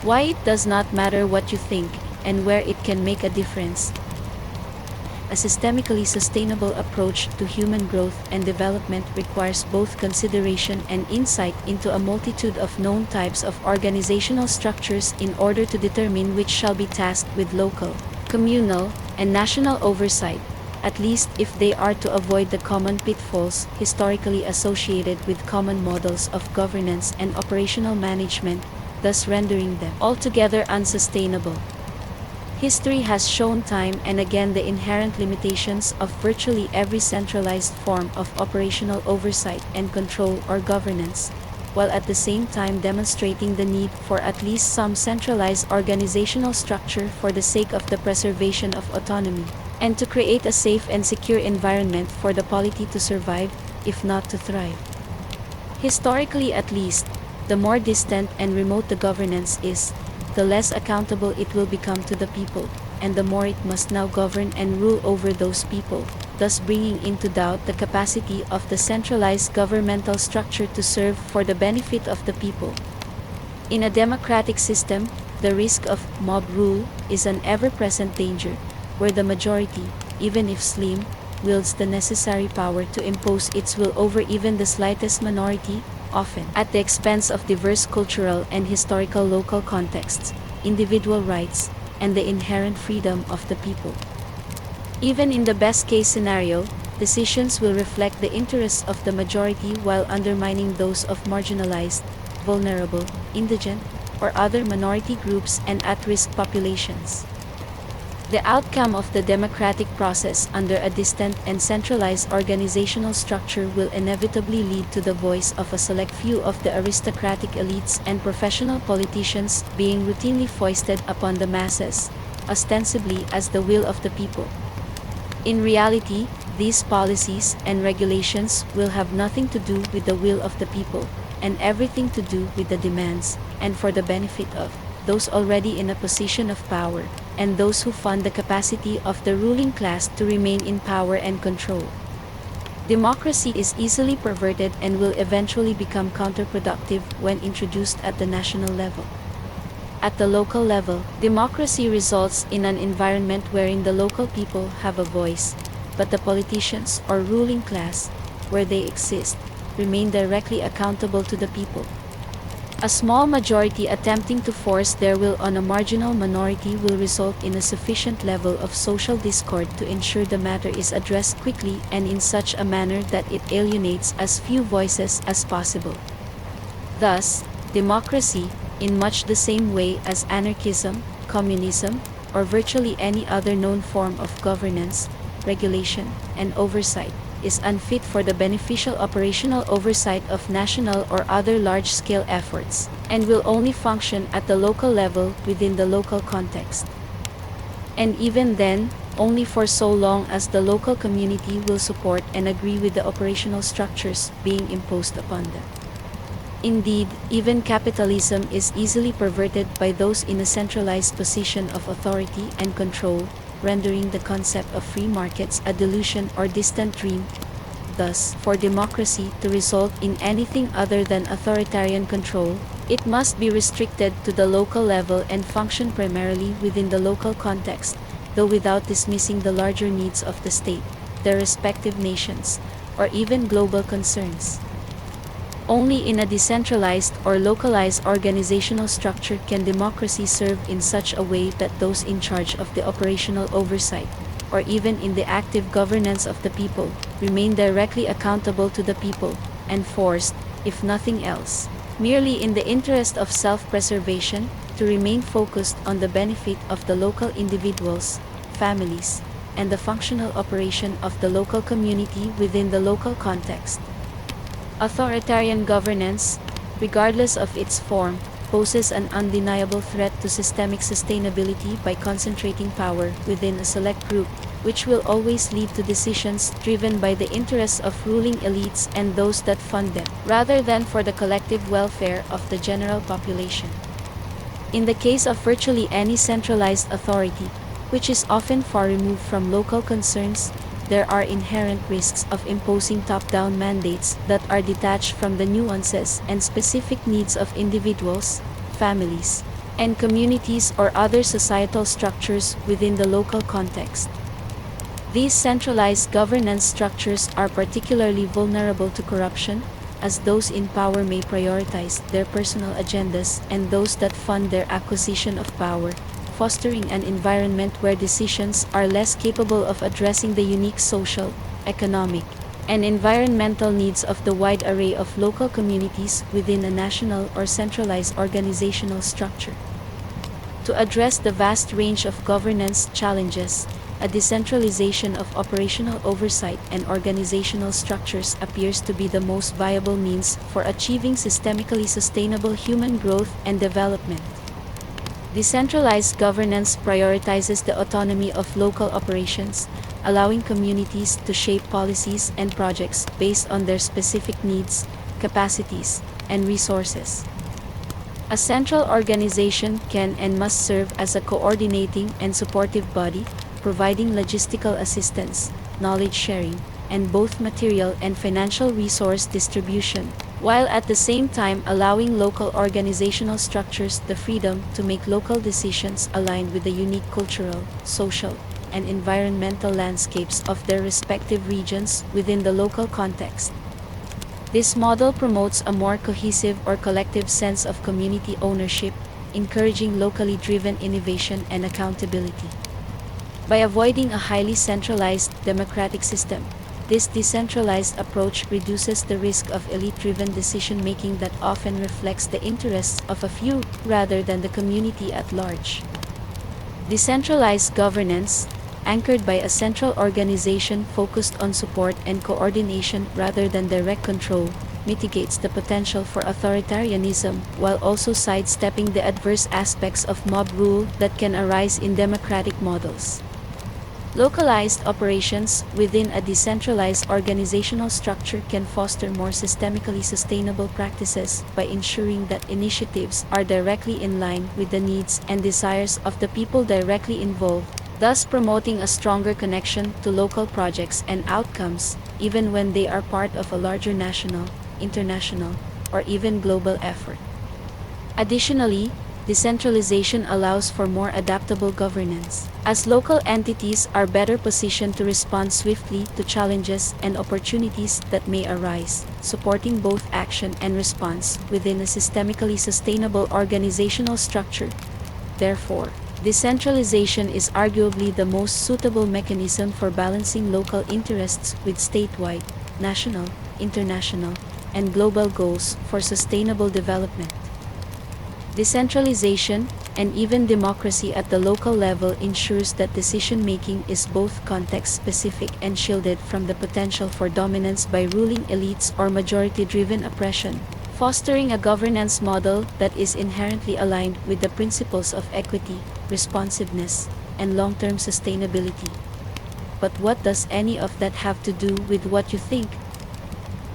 Why it does not matter what you think, and where it can make a difference. A systemically sustainable approach to human growth and development requires both consideration and insight into a multitude of known types of organizational structures in order to determine which shall be tasked with local, communal, and national oversight, at least if they are to avoid the common pitfalls historically associated with common models of governance and operational management, thus rendering them altogether unsustainable. History has shown time and again the inherent limitations of virtually every centralized form of operational oversight and control or governance, while at the same time demonstrating the need for at least some centralized organizational structure for the sake of the preservation of autonomy, and to create a safe and secure environment for the polity to survive, if not to thrive. Historically at least, the more distant and remote the governance is, the less accountable it will become to the people, and the more it must now govern and rule over those people, thus bringing into doubt the capacity of the centralized governmental structure to serve for the benefit of the people. In a democratic system, the risk of mob rule is an ever-present danger, where the majority, even if slim, wields the necessary power to impose its will over even the slightest minority, often at the expense of diverse cultural and historical local contexts, individual rights, and the inherent freedom of the people. Even in the best-case scenario, decisions will reflect the interests of the majority while undermining those of marginalized, vulnerable, indigent, or other minority groups and at-risk populations. The outcome of the democratic process under a distant and centralized organizational structure will inevitably lead to the voice of a select few of the aristocratic elites and professional politicians being routinely foisted upon the masses, ostensibly as the will of the people. In reality, these policies and regulations will have nothing to do with the will of the people, and everything to do with the demands, and for the benefit of, those already in a position of power, and those who fund the capacity of the ruling class to remain in power and control. Democracy is easily perverted and will eventually become counterproductive when introduced at the national level. At the local level, democracy results in an environment wherein the local people have a voice, but the politicians or ruling class, where they exist, remain directly accountable to the people. A small majority attempting to force their will on a marginal minority will result in a sufficient level of social discord to ensure the matter is addressed quickly and in such a manner that it alienates as few voices as possible. Thus, democracy, in much the same way as anarchism, communism, or virtually any other known form of governance, regulation, and oversight, is unfit for the beneficial operational oversight of national or other large-scale efforts, and will only function at the local level within the local context. And even then, only for so long as the local community will support and agree with the operational structures being imposed upon them. Indeed, even capitalism is easily perverted by those in a centralized position of authority and control, rendering the concept of free markets a delusion or distant dream. Thus, for democracy to result in anything other than authoritarian control, it must be restricted to the local level and function primarily within the local context, though without dismissing the larger needs of the state, their respective nations, or even global concerns. Only in a decentralized or localized organizational structure can democracy serve in such a way that those in charge of the operational oversight, or even in the active governance of the people, remain directly accountable to the people, and forced, if nothing else, merely in the interest of self-preservation, to remain focused on the benefit of the local individuals, families, and the functional operation of the local community within the local context. Authoritarian governance, regardless of its form, poses an undeniable threat to systemic sustainability by concentrating power within a select group, which will always lead to decisions driven by the interests of ruling elites and those that fund them, rather than for the collective welfare of the general population. In the case of virtually any centralized authority, which is often far removed from local concerns, there are inherent risks of imposing top-down mandates that are detached from the nuances and specific needs of individuals, families, and communities or other societal structures within the local context. These centralized governance structures are particularly vulnerable to corruption, as those in power may prioritize their personal agendas and those that fund their acquisition of power, fostering an environment where decisions are less capable of addressing the unique social, economic, and environmental needs of the wide array of local communities within a national or centralized organizational structure. To address the vast range of governance challenges, a decentralization of operational oversight and organizational structures appears to be the most viable means for achieving systemically sustainable human growth and development. Decentralized governance prioritizes the autonomy of local operations, allowing communities to shape policies and projects based on their specific needs, capacities, and resources. A central organization can and must serve as a coordinating and supportive body, providing logistical assistance, knowledge sharing, and both material and financial resource distribution, while at the same time allowing local organizational structures the freedom to make local decisions aligned with the unique cultural, social, and environmental landscapes of their respective regions within the local context. This model promotes a more cohesive or collective sense of community ownership, encouraging locally driven innovation and accountability. By avoiding a highly centralized democratic system, this decentralized approach reduces the risk of elite-driven decision-making that often reflects the interests of a few rather than the community at large. Decentralized governance, anchored by a central organization focused on support and coordination rather than direct control, mitigates the potential for authoritarianism while also sidestepping the adverse aspects of mob rule that can arise in democratic models. Localized operations within a decentralized organizational structure can foster more systemically sustainable practices by ensuring that initiatives are directly in line with the needs and desires of the people directly involved, thus promoting a stronger connection to local projects and outcomes, even when they are part of a larger national, international, or even global effort. Additionally, decentralization allows for more adaptable governance, as local entities are better positioned to respond swiftly to challenges and opportunities that may arise, supporting both action and response within a systemically sustainable organizational structure. Therefore, decentralization is arguably the most suitable mechanism for balancing local interests with statewide, national, international, and global goals for sustainable development. Decentralization, and even democracy at the local level ensures that decision-making is both context-specific and shielded from the potential for dominance by ruling elites or majority-driven oppression, fostering a governance model that is inherently aligned with the principles of equity, responsiveness, and long-term sustainability. But what does any of that have to do with what you think?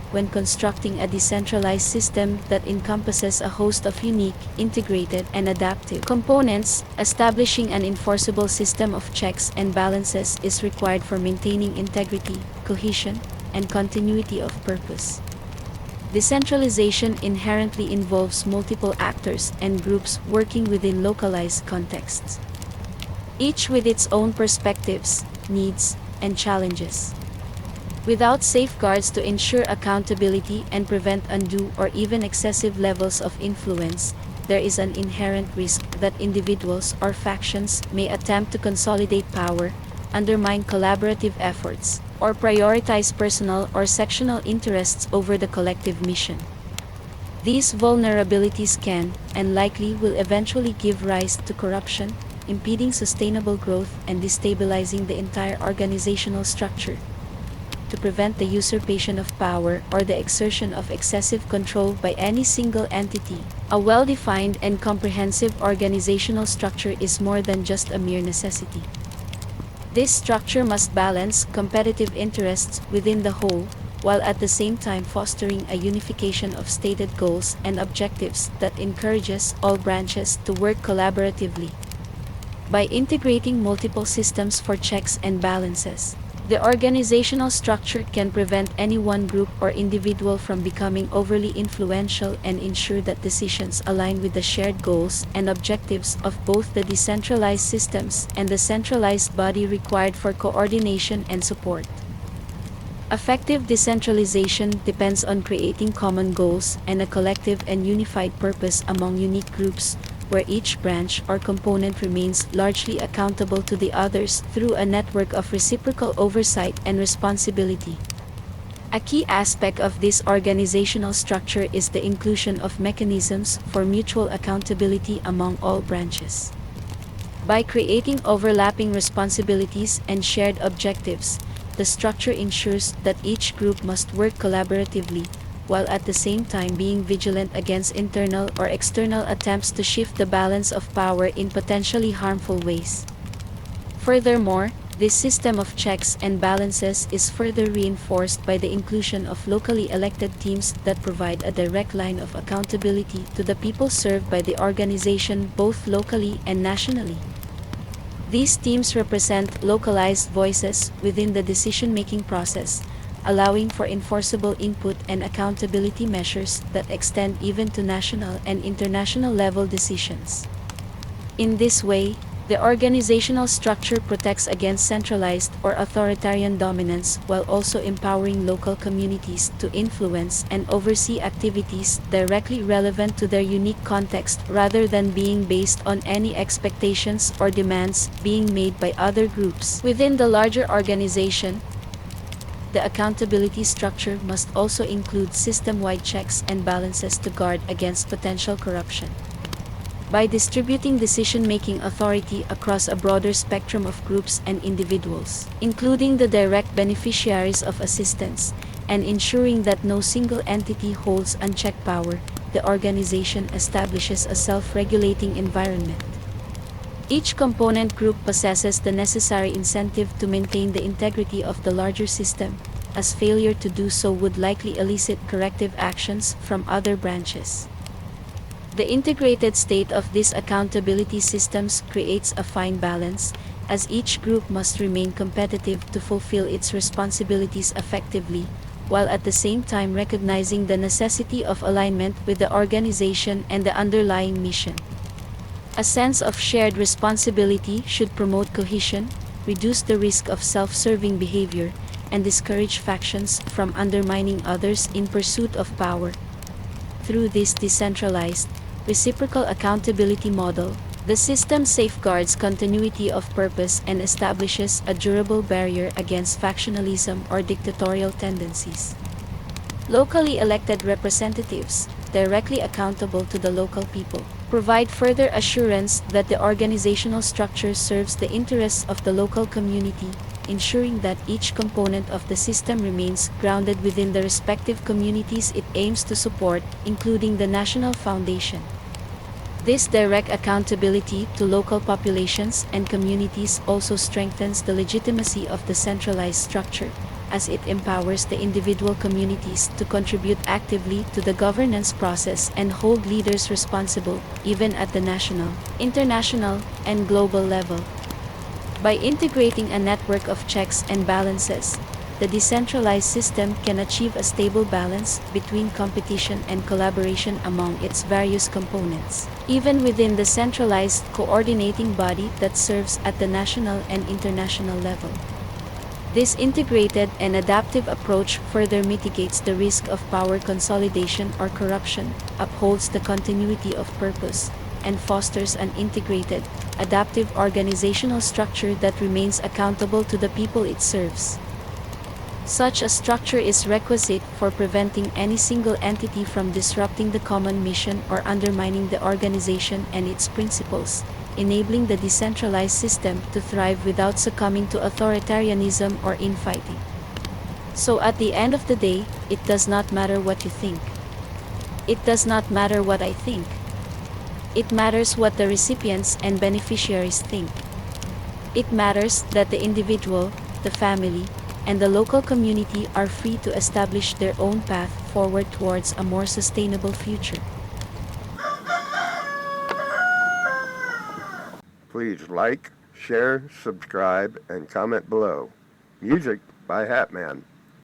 When constructing a decentralized system that encompasses a host of unique, integrated, and adaptive components, establishing an enforceable system of checks and balances is required for maintaining integrity, cohesion, and continuity of purpose. Decentralization inherently involves multiple actors and groups working within localized contexts, each with its own perspectives, needs, and challenges. Without safeguards to ensure accountability and prevent undue or even excessive levels of influence, there is an inherent risk that individuals or factions may attempt to consolidate power, undermine collaborative efforts, or prioritize personal or sectional interests over the collective mission. These vulnerabilities can, and likely will eventually give rise to corruption, impeding sustainable growth and destabilizing the entire organizational structure. To prevent the usurpation of power or the exertion of excessive control by any single entity, a well-defined and comprehensive organizational structure is more than just a mere necessity. This structure must balance competitive interests within the whole, while at the same time fostering a unification of stated goals and objectives that encourages all branches to work collaboratively. By integrating multiple systems for checks and balances, The organizational structure can prevent any one group or individual from becoming overly influential and ensure that decisions align with the shared goals and objectives of both the decentralized systems and the centralized body required for coordination and support. Effective decentralization depends on creating common goals and a collective and unified purpose among unique groups, where each branch or component remains largely accountable to the others through a network of reciprocal oversight and responsibility. A key aspect of this organizational structure is the inclusion of mechanisms for mutual accountability among all branches. By creating overlapping responsibilities and shared objectives, the structure ensures that each group must work collaboratively, while at the same time being vigilant against internal or external attempts to shift the balance of power in potentially harmful ways. Furthermore, this system of checks and balances is further reinforced by the inclusion of locally elected teams that provide a direct line of accountability to the people served by the organization both locally and nationally. These teams represent localized voices within the decision-making process, allowing for enforceable input and accountability measures that extend even to national and international level decisions. In this way, the organizational structure protects against centralized or authoritarian dominance while also empowering local communities to influence and oversee activities directly relevant to their unique context rather than being based on any expectations or demands being made by other groups. Within the larger organization, the accountability structure must also include system-wide checks and balances to guard against potential corruption. By distributing decision-making authority across a broader spectrum of groups and individuals, including the direct beneficiaries of assistance, and ensuring that no single entity holds unchecked power, the organization establishes a self-regulating environment. Each component group possesses the necessary incentive to maintain the integrity of the larger system, as failure to do so would likely elicit corrective actions from other branches. The integrated state of these accountability systems creates a fine balance, as each group must remain competitive to fulfill its responsibilities effectively, while at the same time recognizing the necessity of alignment with the organization and the underlying mission. A sense of shared responsibility should promote cohesion, reduce the risk of self-serving behavior, and discourage factions from undermining others in pursuit of power. Through this decentralized, reciprocal accountability model, the system safeguards continuity of purpose and establishes a durable barrier against factionalism or dictatorial tendencies. Locally elected representatives, directly accountable to the local people, provide further assurance that the organizational structure serves the interests of the local community, ensuring that each component of the system remains grounded within the respective communities it aims to support, including the national foundation. This direct accountability to local populations and communities also strengthens the legitimacy of the centralized structure, as it empowers the individual communities to contribute actively to the governance process and hold leaders responsible, even at the national, international, and global level. By integrating a network of checks and balances, the decentralized system can achieve a stable balance between competition and collaboration among its various components, even within the centralized coordinating body that serves at the national and international level. This integrated and adaptive approach further mitigates the risk of power consolidation or corruption, upholds the continuity of purpose, and fosters an integrated, adaptive organizational structure that remains accountable to the people it serves. Such a structure is requisite for preventing any single entity from disrupting the common mission or undermining the organization and its principles, enabling the decentralized system to thrive without succumbing to authoritarianism or infighting. So at the end of the day, it does not matter what you think. It does not matter what I think. It matters what the recipients and beneficiaries think. It matters that the individual, the family, and the local community are free to establish their own path forward towards a more sustainable future. Please like, share, subscribe, and comment below. Music by Hatman.